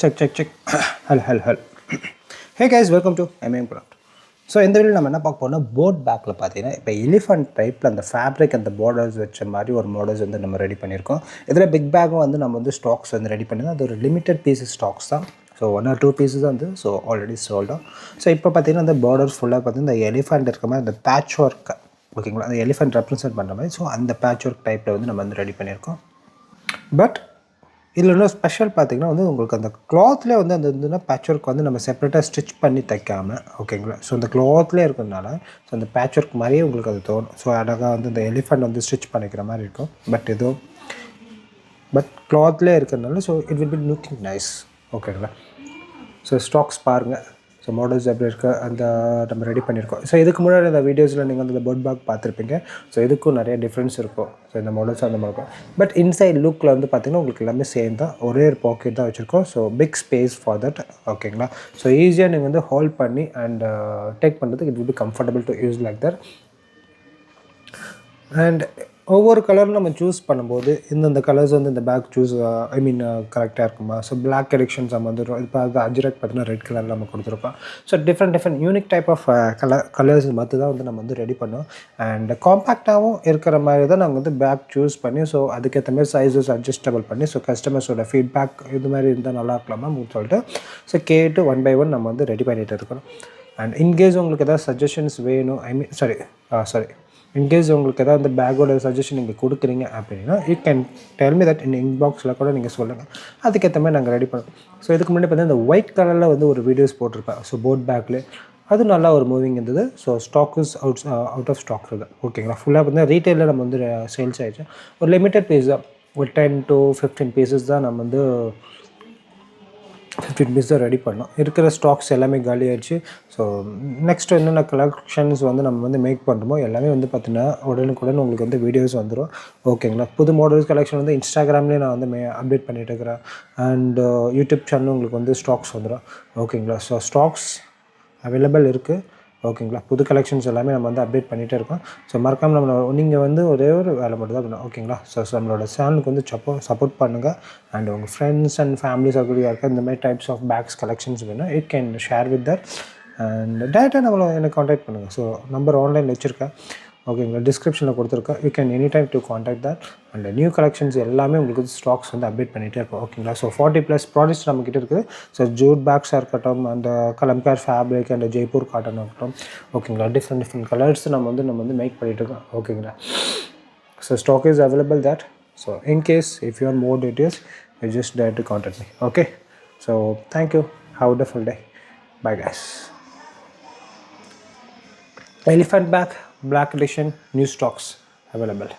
Check. Hello. Hey guys, welcome to IMAYAMCRAFTS. So இந்த video நம்ம என்ன பார்க்க போனால் போட் பேக்கில் பார்த்தீங்கன்னா இப்போ எலிஃபண்ட் டைப்பில் அந்த ஃபேப்ரிக் அந்த பார்டர்ஸ் வச்ச மாதிரி ஒரு மாடல்ஸ் வந்து நம்ம ரெடி பண்ணியிருக்கோம். இதில் பிக் பேக்கும் வந்து நம்ம வந்து ஸ்டாக்ஸ் வந்து ரெடி பண்ணியிருந்தோம். அது ஒரு லிமிட்டட் பீசஸ் ஸ்டாக்ஸ் தான். ஸோ 1 or 2 பீசஸ் வந்து ஸோ ஆல்ரெடி சோல்டும். ஸோ இப்போ பார்த்தீங்கன்னா அந்த பார்டர்ஸ் ஃபுல்லாக பார்த்தீங்கன்னா இந்த எலிஃபண்ட் இருக்க மாதிரி அந்த பேட்ச் ஒர்க் ஓகேங்களா, அந்த எலிஃபண்ட் ரெப்ரசென்ட் பண்ணுற மாதிரி. ஸோ அந்த பேட்ச் ஒர்க் டைப்பில் வந்து நம்ம வந்து ரெடி பண்ணியிருக்கோம். பட் இதில் இன்னும் ஸ்பெஷல் பார்த்திங்கன்னா வந்து உங்களுக்கு அந்த கிளாத்லேயே வந்து அந்த இதுனா பேட்ச் ஒர்க் வந்து நம்ம செப்பரேட்டாக ஸ்டிச் பண்ணி தைக்காமல் ஓகேங்களா. ஸோ அந்த கிளாத்லேயே இருக்கிறதுனால ஸோ அந்த பேட்ச் ஒர்க் மாதிரியே உங்களுக்கு அது தோணும். ஸோ அழகாக வந்து இந்த எலிஃபண்ட் வந்து ஸ்டிச் பண்ணிக்கிற மாதிரி இருக்கும். பட் கிளாத்லேயே இருக்கிறதுனால so it will be looking nice ஓகேங்களா. ஸோ ஸ்டாக்ஸ் பாருங்கள். ஸோ மாடல்ஸ் எப்படி இருக்குது அந்த நம்ம ரெடி பண்ணியிருக்கோம். ஸோ இதுக்கு முன்னாடி இந்த வீடியோஸில் நீங்கள் வந்து இந்த போட் பேக் பார்த்துருப்பீங்க. ஸோ இதுக்கும் நிறைய டிஃப்ரென்ஸ் இருக்கும். ஸோ இந்த மாடல்ஸ் அந்த மாதிரி இருக்கும். பட் இன்சைட் லுக்கில் வந்து பார்த்திங்கன்னா உங்களுக்கு எல்லாமே சேம் தான். ஒரே ஒரு பாக்கெட் தான் வச்சுருக்கோம். So big space for that ஓகேங்களா. ஸோ ஈஸியாக நீங்கள் வந்து ஹோல்ட் பண்ணி அண்ட் டேக் பண்ணுறதுக்கு it will be comfortable to use like that. And ஒவ்வொரு கலரும் நம்ம சூஸ் பண்ணும்போது இந்தந்த கலர்ஸ் வந்து இந்த பேக் கரெக்டாக இருக்குமா. ஸோ பிளாக் எடிக்ஷன்ஸ் நம்ம வந்துடும். இப்போ அது அஜ்ரக் பார்த்தீங்கன்னா ரெட் கலரில் நம்ம கொடுத்துருக்கோம். So different unique type of colours மற்ற தான் வந்து நம்ம வந்து ரெடி பண்ணோம். அண்ட் காம்பேக்டாகவும் இருக்கிற மாதிரி தான் நாங்கள் வந்து பேக் சூஸ் பண்ணி ஸோ அதுக்கேற்ற மாதிரி சைஸஸ் அட்ஜஸ்டபிள் பண்ணி ஸோ கஸ்டமர்ஸோட ஃபீட்பேக் இது மாதிரி இருந்தால் நல்லா இருக்கலாமா அப்படின்னு சொல்லிட்டு ஸோ கேட்டு 1 by 1 நம்ம வந்து ரெடி பண்ணிகிட்டு இருக்கிறோம். அண்ட் இன்கேஸ் உங்களுக்கு எதாவது சஜஷன்ஸ் வேணும் இன்கேஸ் உங்களுக்கு எதாவது அந்த பேக்கோட சஜஷன் நீங்கள் கொடுக்குறீங்க அப்படின்னா you can tell me that இன்பாக்ஸில் கூட நீங்கள் சொல்லுங்கள். அதுக்கேற்ற மாதிரி நாங்கள் ரெடி பண்ணுவோம். ஸோ இதுக்கு முன்னாடி பார்த்தீங்கன்னா இந்த ஒயிட் கலரில் வந்து ஒரு வீடியோஸ் போட்டிருப்பேன். ஸோ போட் பேக்கில் அது நல்லா ஒரு மூவிங் இருந்தது. So stock is out of stock இருக்குது ஓகேங்களா. ஃபுல்லாக பார்த்தீங்கன்னா ரீட்டெயிலில் நம்ம வந்து சேல்ஸ் ஆகிடுச்சு. ஒரு லிமிட்டட் பீஸ் தான், ஒரு 10 to 15 பீசஸ் தான் நம்ம வந்து 15 பீஸ் தான் ரெடி பண்ணோம். இருக்கிற ஸ்டாக்ஸ் எல்லாமே காலி ஆகிடுச்சு. ஸோ நெக்ஸ்ட் என்னென்ன கலெக்ஷன்ஸ் வந்து நம்ம வந்து மேக் பண்ணுறோமோ எல்லாமே வந்து பார்த்திங்கன்னா உடனுக்குடன் உங்களுக்கு வந்து வீடியோஸ் வந்துடும் ஓகேங்களா. புது மாடல்ஸ் கலெக்ஷன் வந்து இன்ஸ்டாகிராம்லேயே நான் வந்து அப்டேட் பண்ணிகிட்டு இருக்கிறேன். அண்ட் யூடியூப் சேனலும் உங்களுக்கு வந்து ஸ்டாக்ஸ் வந்துடும் ஓகேங்களா. ஸோ ஸ்டாக்ஸ் அவைலபிள் இருக்குது ஓகேங்களா. புது கலெக்ஷன்ஸ் எல்லாமே நம்ம வந்து அப்டேட் பண்ணிகிட்டே இருக்கோம். ஸோ மறக்காமல் நீங்கள் வந்து ஒரே ஒரு வேலை மட்டும் தான் பண்ணணும் ஓகேங்களா. ஸோ நம்மளோட சேனலுக்கு வந்து சப்போர்ட் பண்ணுங்கள். அண்ட் உங்கள் ஃப்ரெண்ட்ஸ் அண்ட் ஃபேமிலி சர்க்கிளாக இருக்க இந்த மாதிரி டைப்ஸ் ஆஃப் பேக்ஸ் கலெக்ஷன்ஸ் வேணும் you can share with that. And டேரெக்டாக எனக்கு காண்டாக்ட் பண்ணுங்கள். ஸோ நம்பர் ஆன்லைனில் வச்சுருக்கேன் ஓகேங்களா, டிஸ்கிரிப்ஷனில் கொடுத்துருக்கேன். You can any time to contact that. And new collections எல்லாமே உங்களுக்கு ஸ்டாக்ஸ் வந்து அப்டேட் பண்ணிகிட்டே இருக்கும் ஓகேங்களா. ஸோ 40+ ப்ராடக்ட்ஸ் நம்மக்கிட்ட இருக்குது. ஸோ ஜூட் பேக்ஸாக இருக்கட்டும், அந்த கலம்கார் ஃபேப்ரிக் அண்ட் ஜெய்ப்பூர் காட்டன் இருக்கட்டும் ஓகேங்களா. டிஃப்ரெண்ட் கலர்ஸ் நம்ம வந்து மேக் பண்ணிகிட்டு இருக்கோம் ஓகேங்களா. So stock is available that. So in case if you want more details you just direct to contact me okay. So thank you, have a wonderful day. Bye guys. Elephant back, black edition, new stocks available.